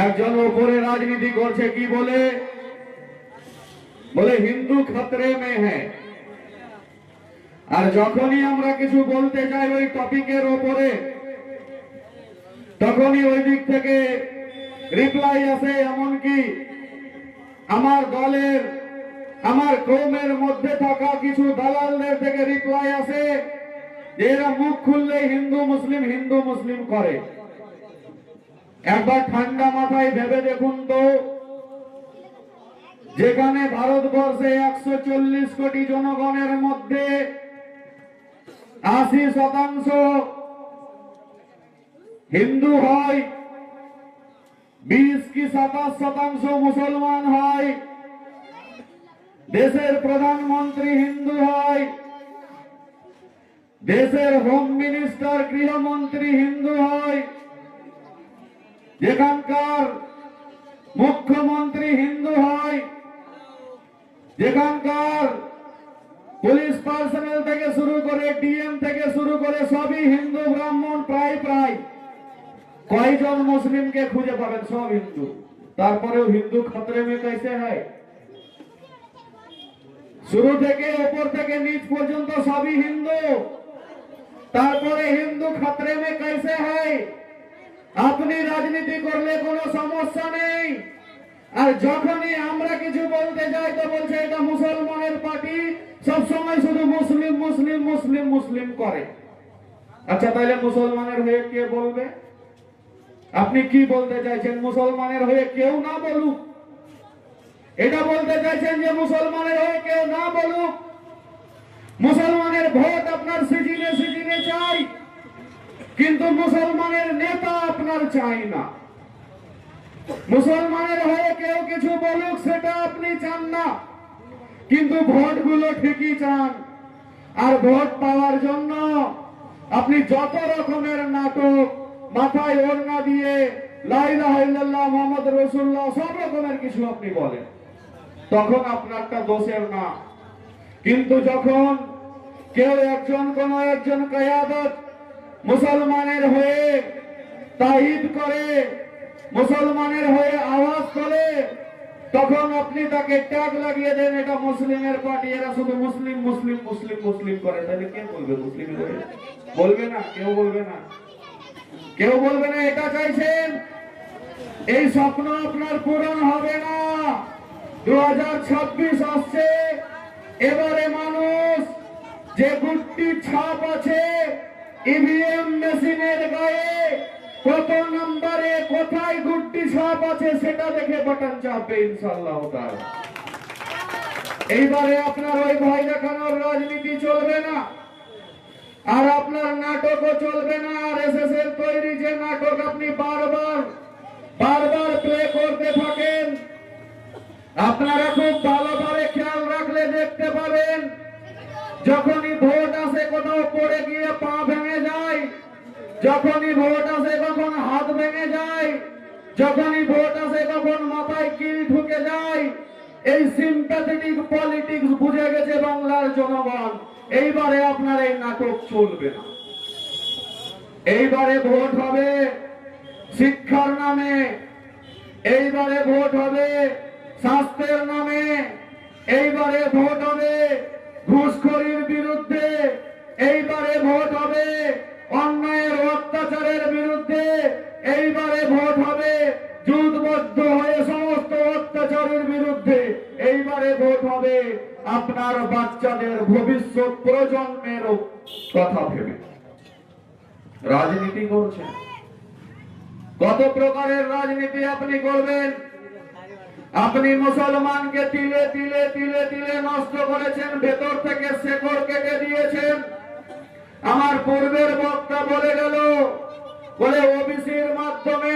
একজন উপরে রাজনীতি করছে কি বলে, বলে হিন্দু খতরে মে হ্যায়। আর যখনই আমরা কিছু বলতে চাই ওই টপিকের উপরে, তখনই ওই দিক থেকে রিপ্লাই আসে। এমনকি আমার দলের, আমার কৌমের মধ্যে থাকা কিছু দালালদের থেকে রিপ্লাই আসে যে এরা মুখ খুললে হিন্দু মুসলিম করে। একবার ঠান্ডা মাথায় ভেবে দেখুন তো, যেখানে ভারতবর্ষে 140 কোটি জনগণের মধ্যে 80% হিন্দু হয়, 20 কি 27% মুসলমান হয়, দেশের প্রধানমন্ত্রী হিন্দু হয়, দেশের হোম মিনিস্টার গৃহমন্ত্রী হিন্দু হয়, যেখানকার মুখ্যমন্ত্রী হিন্দু হয়, যেখানকার পুলিশ পার্সোনাল থেকে শুরু করে ডিএম থেকে শুরু করে সবই হিন্দু ব্রাহ্মণ, প্রায় কয়জন মুসলিমকে খুঁজে পাবেন? সব হিন্দু। তারপরেও হিন্দু খতরে মে कैसे है? শুরু থেকে উপর থেকে নিচ পর্যন্ত সবই হিন্দু, তারপরে হিন্দু খতরে মে कैसे है? আপনি রাজনীতি করলে কোনো সমস্যা নেই, আর যখনই আমরা কিছু বলতে যাই তো বলছে এটা মুসলমানের পার্টি, সব সময় শুধু মুসলিম করে। আচ্ছা, তাহলে মুসলমানের হয়ে কে বলবে? আপনি কি বলতে চাইছেন? মুসলমানের হয়ে কেউ না বলুক, এটা বলতে চাইছেন যে মুসলমানের হয়ে কেউ না বলুক? মুসলমানের ভোট আপনার সিজনে চাই, কিন্তু মুসলমানের নেতা আপনার চাই না। মুসলমানের হয়ে কেউ কিছু বলুক সেটা আপনি চান না, কিন্তু ভোটগুলো ঠিকই চান। আর ভোট পাওয়ার জন্য আপনি যত রকমের নাটক, মাথায় ওড়না দিয়ে লা ইলাহা ইল্লাল্লাহ মুহাম্মদ রাসূলুল্লাহ সব রকমের কিছু আপনি বলেন, তখন আপনারটা দোষের না। কিন্তু যখন কেউ কোন একজন কিয়াদত মুসলমানের হয়ে তাইদ করে, মুসলমানের হয়ে আওয়াজ করে, তখন আপনি তাকে ট্যাগ লাগিয়ে দেন এটা মুসলিমের পার্টি, এরা শুধু মুসলিম করে। তাহলে কে বলবে মুসলিম হয়ে? বলবে না, কেউ বলবে না, কেউ বলবে না। এটা চাইছেন, এই স্বপ্ন আপনার পূরণ হবে না। 2026 আসছে, এবারে মানুষ যে গুট্টি ছাপ আছে ইভিএম মেশিনের গায়ে, কত নম্বরে কোথায় গুট্টি ছাপ আছে সেটা দেখে বাটন চাপবে ইনশাআল্লাহ তাআলা। এইবারে আপনার ওই ভয় দেখানোর রাজনীতি চলবে না, আর আপনার নাটকও চলবে না। আরএসএস এর তৈরি যে নাটক আপনি বারবার প্লে করতে থাকেন, আপনারা খুব ভালোভাবে খেয়াল রাখলে দেখতে পাবেন, যখনই ভোট আসে কোথাও পড়ে গিয়ে পা ভেঙে যায়, যখনই ভোট আসে কখন হাত ভেঙে যায়, যখনই ভোট আসে কখন মাথায় কিল ঢুকে যায়। এই সিম্প্যাথেটিক পলিটিক্স বুঝে গেছে বাংলার জনগণ। এইবারে আপনার এই নাটক চলবে না। এইবারে ভোট হবে শিক্ষার নামে, এইবারে ভোট হবে স্বাস্থ্যের নামে, এইবারে ভোট হবে ঘুষখোরির বিরুদ্ধে, এইবারে ভোট হবে অন্যায়ের অত্যাচারের বিরুদ্ধে, এইবারে ভোট হবে যুদ্ধবদ্ধ হয়ে সমস্ত অত্যাচারের বিরুদ্ধে, এইবারে ভোট হবে আপনার বাচ্চাদের ভবিষ্যৎ প্রজন্মের কথা ভেবে। রাজনীতি করছেন, কত প্রকারের রাজনীতি আপনি করবেন। আপনি মুসলমানকে তিলে তিলে তিলে তিলে নষ্ট করেছেন, ভেতর থেকে শেকড় কেটে দিয়েছেন। আমার পূর্বের বক্তা বলে গেল, বলে ওবিসির মাধ্যমে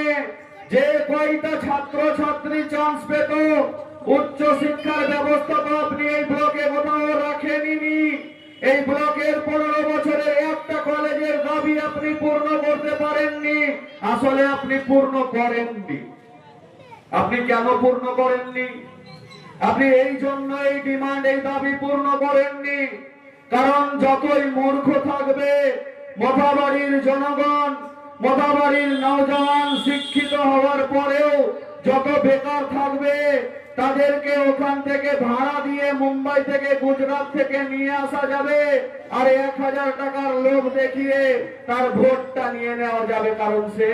যে কয়টা ছাত্র ছাত্রী চান্স পেত, উচ্চ শিক্ষার ব্যবস্থা তো আপনি এই ব্লকে কোথাও রাখেননি। এই ব্লকের 15 বছরের একটা কলেজের দাবি আপনি পূর্ণ করতে পারেননি। আসলে আপনি পূর্ণ করেননি। আপনি কেন পূর্ণ করেননি? আপনি এই জন্য এই ডিমান্ড, এই দাবি পূর্ণ করেননি কারণ যতই মূর্খ থাকবে মথাবাড়ির জনগণ, মথাবাড়ির নওজওয়ান শিক্ষিত হওয়ার পরেও যত বেকার থাকবে তাদেরকে ওখান থেকে ভাড়া দিয়ে মুম্বাই থেকে গুজরাট থেকে নিয়ে আসা যাবে, আর 1000 টাকার লোভ দেখিয়ে তার ভোটটা নিয়ে নেওয়া যাবে, কারণ সে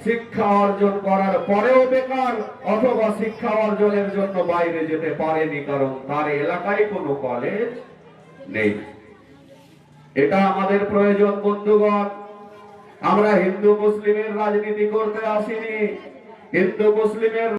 শিক্ষা অর্জন করার পরেও বেকার, অথবা শিক্ষা অর্জনের জন্য বাইরে যেতে পারেনি, কারণ তার এলাকায় কোনো কলেজ নেই। এটা আমাদের প্রয়োজন বন্ধুগণ। আমরা হিন্দু মুসলিমের রাজনীতি করতে আসিনি, হিন্দু মুসলিমের